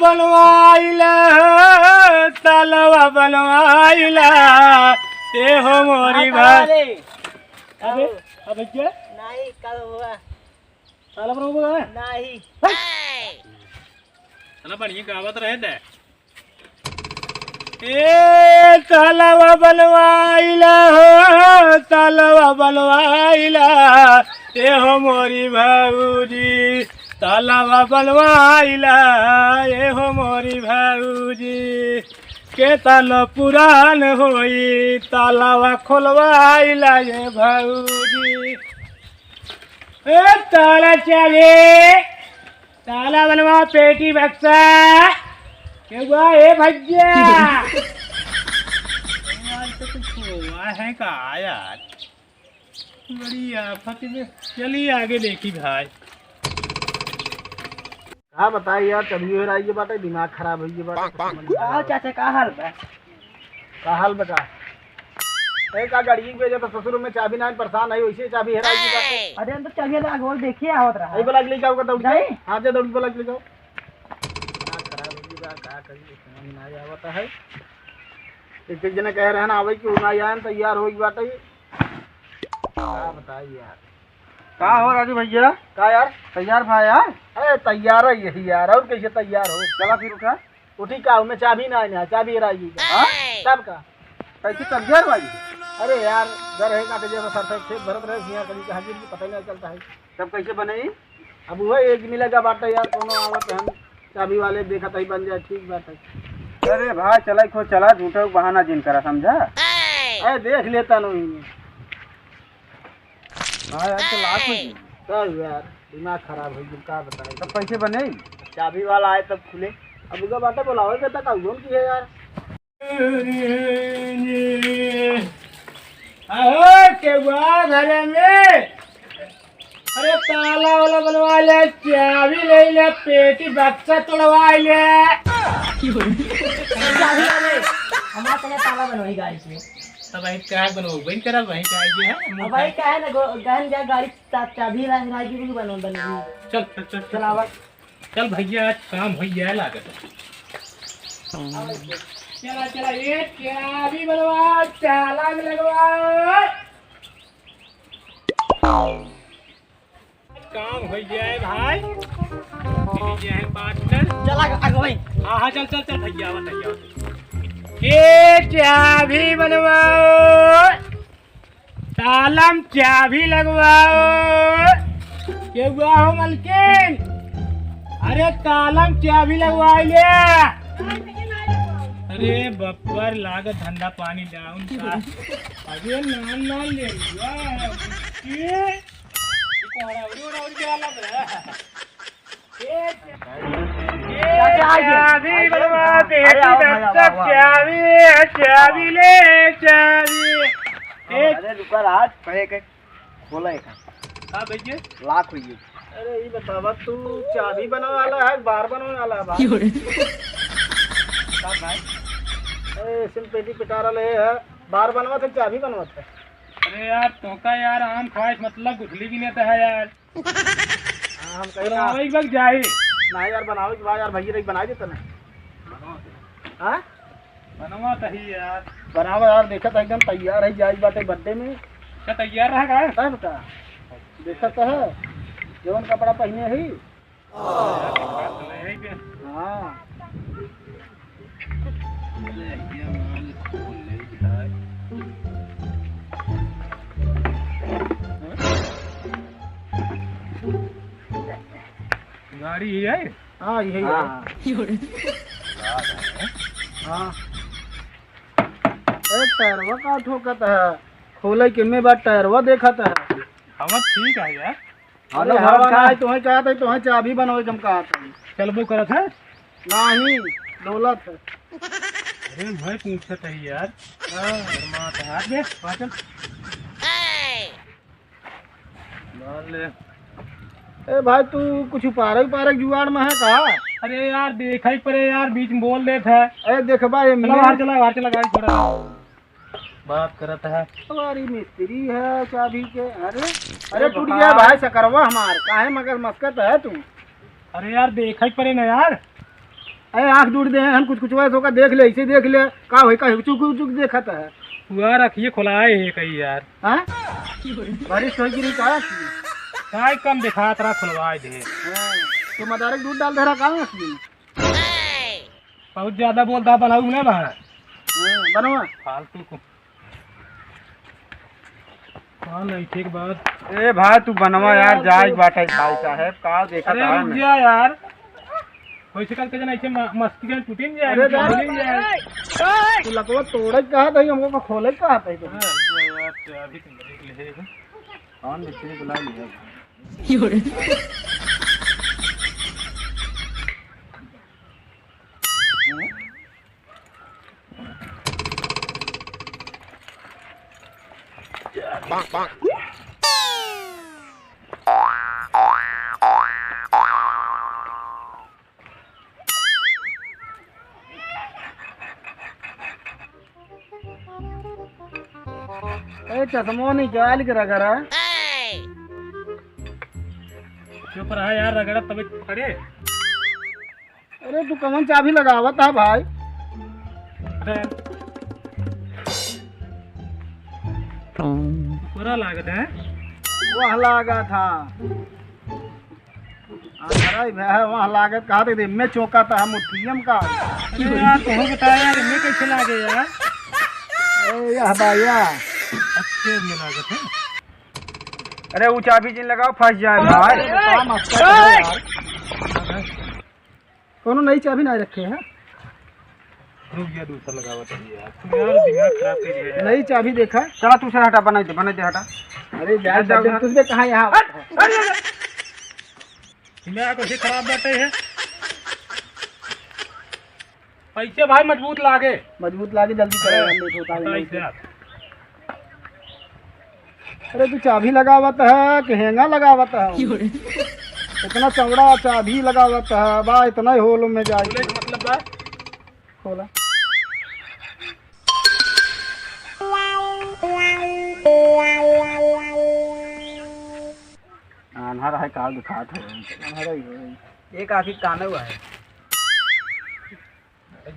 बनवाइला तालावा बनवाइला ए हो मोरी भाई। अबे अबे क्या नहीं कल हुआ ताला बनवा नहीं चला बढ़िया गावत रहे थे। ए तालावा बनवाइला हो तालावा बनवाइला ए हो मोरी भाऊजी तालावा बनवाइला ए हो मोरी भाऊजी के तालो पुरान होई तालावा खोलवाइला ये भाऊजी। ए ताला चाबी ताला बनवा पेटी बक्सा क्या हुआ ए भैया तो कुछ हुआ है का यार बड़ी आफत में। चलिए आगे देखी भाई। हाँ बताइए यार कभी हो रहा है ये बात है दिमाग खराब है ये बात। चाचा का हाल बा का हाल बता का गाड़ी पे जब ससुर में चाबी ना परेशान है वैसे चाबी हेराई की बात है। अरे हम तो चलिए आगे देखिए आवत रहा आई बोला ले जाओ का दौड़ नहीं हां जे दौड़ बोला ले जाओ खराब है बात का करी समझ ना आवता है। एक जने कह रहे हैं ना आवे कि ना आए तैयार होई बात है। क्या बताइए यार का हो राजू भैया का यार तैयार भाई यार। अरे तैयार है यही यार और कैसे तैयार हो। चला फिर उठा उठी का में चाबी ना है चाबी हेराई हां सब का कैसे तैयार भाई। अरे यार घर है काटे जब सर से भरत रहे यहाँ कभी हाजिर की पता नहीं चलता है सब कैसे बने। अब वो एक मिलेगा बात है यार कोनो आवत हम चाबी वाले देखा था ही बन जाए ठीक बात है। अरे भाई चला खो चला झूठा बहाना जिन करा समझा। अरे देख लेता नहीं हाँ यार तो लाख हो तब यार दिमाग खराब हो क्या बताए। सब पैसे बने चाबी वाला आए तब खुले अब उनका बात बोलावे कहता का की है यार। के घर में अरे ताला वाला बनवा ले चाबी ले ले पेटी बक्सा तोड़वा ले हमारा तो ताला बनवाई गाड़ी से। अब भाई क्या बनवाओ भाई करा भाई क्या ये है भाई क्या है ना गहन जा गाड़ी चाबी राजी भी बनवा बनी। चल चल चल चलावा चल भैया आज काम हो गया लागत। चला चला ये चाबी बनवा ताला लगवा काम हो जाए भाई। है पार्टनर चला आगे भाई। हाँ हाँ चल चल चल भैया बताइए ये चाबी बनवाओ तालम चाबी लगवाओ। क्या हुआ हो मलकिन अरे तालम चाबी लगवाइए। अरे बब्बर लागत धंधा पानी डाउन का अरे नाम नाम ले चाबी बनवा चाबी ले चाबी। अरे रुका रात पहले के खोला एक हाँ भैया लाख हुई। अरे ये बतावा तू चाबी बनने वाला है बार बनने वाला है भाई। अरे सिम पेटी पिटा रहे है बार बनवा थे चाबी बनवाते। अरे यार तो का यार आम ख्वाहिश मतलब गुठली भी नहीं था यार। हम कहीं एक बार जाए ना यार बनावे के बाद यार भैया रही बना देता ना हाँ बनवा तही यार बनावा यार देखा था एकदम तैयार है जायज बात है बर्थडे में क्या तैयार रहा है बता देखा तो है जवन कपड़ा पहने ही हाँ गाड़ी ही है। हाँ यही है हाँ। अरे टायरवा का ठोकत है खोले के में बात टायरवा देखत है। हम ठीक है यार। अरे हवा ना है तुम्हें कहा था तुम्हें चाबी बनोगे जम कहा था चलबो करत है नहीं दौलत है। अरे भाई पूछत है यार। हाँ मात हाथ दे चल ले। ए भाई तू कुछ पारक जुगाड़ में है कहा। अरे यार देखा ही पड़े यार बीच में बोल रहे थे। अरे देख भाई बाहर चला गाड़ी छोड़ा बात करता है। हमारी मिस्त्री है चाबी के। अरे टूट गया भाई सकरवा हमार काहे मगर मस्कत है तू। अरे यार देखा ही पड़े ना यार। अरे आँख दूर दे हम कुछ कुछ वैसे होगा देख ले ऐसे देख ले का होई का चुक चुक देखत है हुआ रखिए खुलाए है कहीं यार। हाँ बारिश होई गिरी का काय कम दिखा तरा खुलवाए दे। तो मदारक दूध डाल दे रहा कहाँ असली बहुत ज्यादा बोलता बनाऊ ना बा बनवा फालतू को। हाँ नहीं ठीक बात। ए भाई तू बनवा यार जाए बाटा भाई साहब का देखा अरे रुक जा यार कोई शिकायत के जना ऐसे मस्ती के टूटी नहीं जाए। तू लकवा तोड़ कहा था हमको खोले कहा था तो अभी तुम देख ले कौन मिस्त्री बुला लिया चश्मो नहीं क्या लिख रहा करा चुप रहा यार रगड़ा तभी पकड़े। अरे तू कमन चाबी लगावा था भाई। अरे पूरा लागत है वहाँ लागा था वहाँ लागत कहा थे मैं चौका था मुठियम का। अरे यार तुम बताया यार मैं कैसे लागे यार। यह भैया अच्छे में लागत है। अरे वो चाबी जिन लगाओ फंस जाए भाई। कोनो नई चाबी नहीं रखे हैं। रुक गया दूसरा लगावा चाहिए यार। तुम यार दिमाग खराब कर दिया यार। नई चाबी देखा चला तू से हटा बना दे हटा। अरे यार तुझे कहाँ यहाँ दिमाग कैसे खराब बैठे है। पैसे भाई मजबूत लागे जल्दी ऐसे आप। अरे तू चाबी लगावत है कि हेंगा लगावत है इतना चौड़ा चाबी लगावत है बा इतना ही होल में जाए मतलब बा खोला अनहर है काल दिखात है एक आखिर काने हुआ है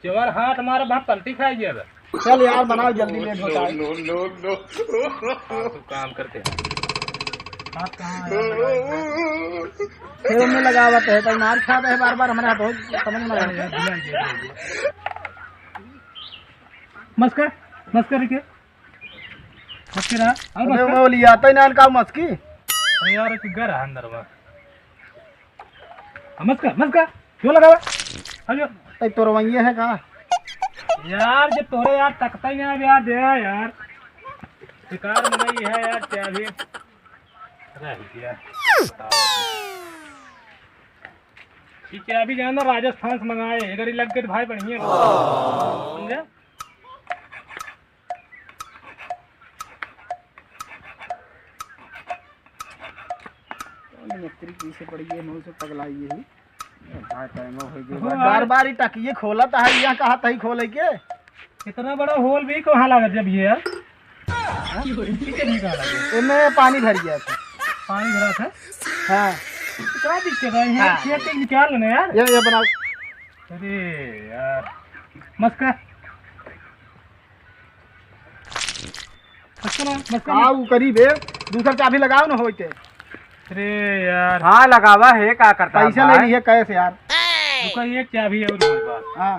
जवर हाथ हमारा बाप पलटी खाई गया। चल यार बनाओ जल्दी लेट होता है। तो काम करते हैं हाथ कहाँ फिर में लगावत है तो मार खाता है बार हमारे हाथ बहुत समझ में आ रहा है। मस्कर के मस्करा अरे वो लिया तो ना का मस्की। अरे यार एक घर है अंदर में मस्कर क्यों लगावा अरे तो तोरवैया है कहाँ यार जब तोरे यार तकता ही नहीं यार दे यार शिकार में नहीं है यार क्या भी रह गया। क्या भी जाना राजस्थान से मंगाए अगर ये लग गए तो भाई बढ़िया समझे। मिस्त्री पीछे पड़ी है मुँह से पगलाई है बार ही टकिए खोला था यहाँ कहा था खोले के इतना बड़ा होल भी कहाँ लगा जब ये यार इनमें पानी भर गया था। पानी भरा था हाँ क्या दिक्कत है यहाँ खेत निकाल लेना यार ये बनाओ। अरे यार मस्का आओ करीब है दूसरा चाबी लगाओ ना होते। अरे यार हाँ लगावा है क्या करता पैसा ले ली है कैसे यार रुका एक चाबी और मेरे पास। हाँ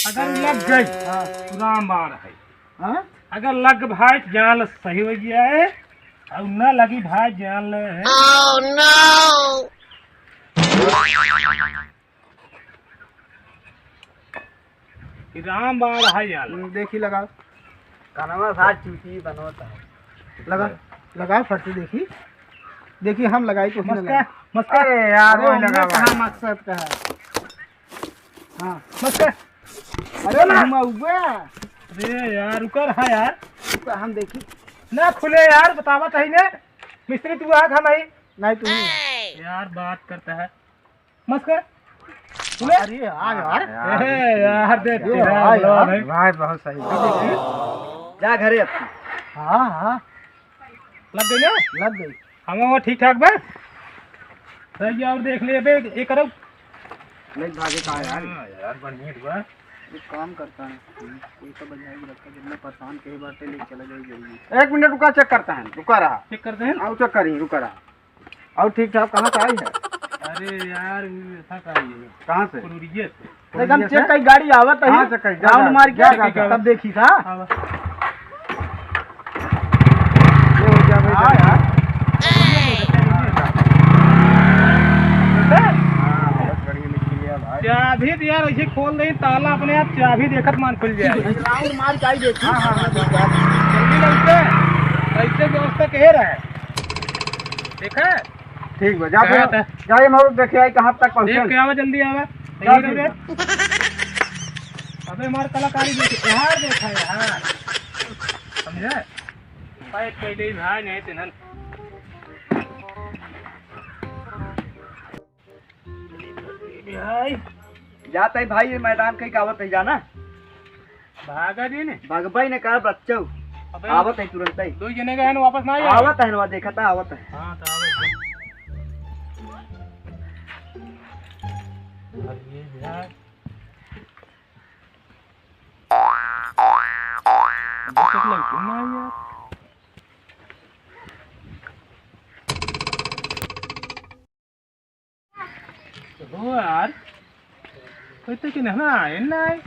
अगर लग गई हाँ राम बाण है। हाँ अगर लग भाई जान सही हो गया है और न लगी भाई जान है। Oh no! राम बाण है यार देखी लगा कानवा साथ चूची बनवाता है लगा लगा फटी देखी हम लगाई तो मस्का यार वो लगा कहां मकसद का है। हाँ मस्का अरे घुमा हुआ अरे यार रुका रहा यार तो हम देखी ना खुले यार बतावा कहीं ने मिस्त्री तू आ हम आई नहीं तू यार बात करता है मस्का अरे यार देखते भाई बहुत सही जा घरे अपनी। हाँ हाँ लग गई ना लग गई हम वो ठीक ठाक बस सही और देख ले बे ये करो नहीं भागे का यार। यार बढ़िया हुआ। एक काम करता है, कोई तो बजाएगी लगता है, जितना परेशान कई बार ले चला जाएगी जल्दी। 1 मिनट रुका, चेक करता है, रुका रहा, चेक करते हैं। आओ चेक करी, रुका रहा। और ठीक ठाक कहाँ से आई है? अरे यार ऐसा का ये कहाँ से? कुरुरिये से। एकदम चेक कई गाड़ी आवत है। हाँ, चेक कई, जा, राउंड जा, मार जा, के जा, जा। तब देखी था। हाँ ये हो गया भाई। हाँ यार, चाबी तो यार ऐसे खोल दे, ताला अपने आप चाबी देखत मान खुल जाए। राउंड मार के आई देखी। हाँ हाँ जल्दी लगते ऐसे व्यवस्था कहे रहे। ठीक है, ठीक है, जा जाइए मोर देखे आई कहाँ तक देख पहुँचे। के आवा, जल्दी आवा। जा, यही रहे। अबे हमारे कलाकारी देखे यार, देखा यार, समझे? भाई पहले ही भाई नहीं थे ना। भाई जाता है भाई, ये मैदान कहीं आवत है जाना। भागा जी ने। भगवाई ने कहा बच्चों अबे आवत है तुरंत ही। 2 जने गए ना, वापस ना आए। आवत है ना, देखा था आवत है। हाँ तो आवत है। अब ये यार दिक्कत लगती है ना यार। हो यार, कोई तो कि ना आए ना आए।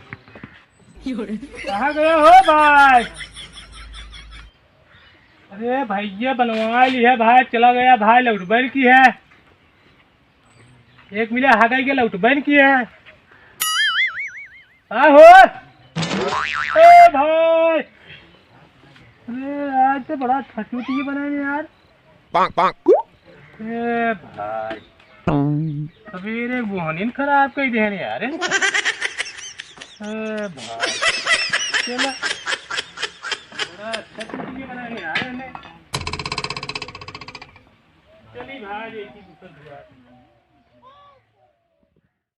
कहाँ गए हो भाई? अरे भैया बनवा ली है भाई, चला गया भाई, लौटबैन की है। एक मिला हागई के लौटबैन की है। हो ए भाई, अरे आज तो बड़ा छटूटी बनाए यार। ए भाई सवेरे बोहनीन खराब कर दे यार। ए भाई चला, बड़ा अच्छा छटूटी बनाए यार। चली भाई,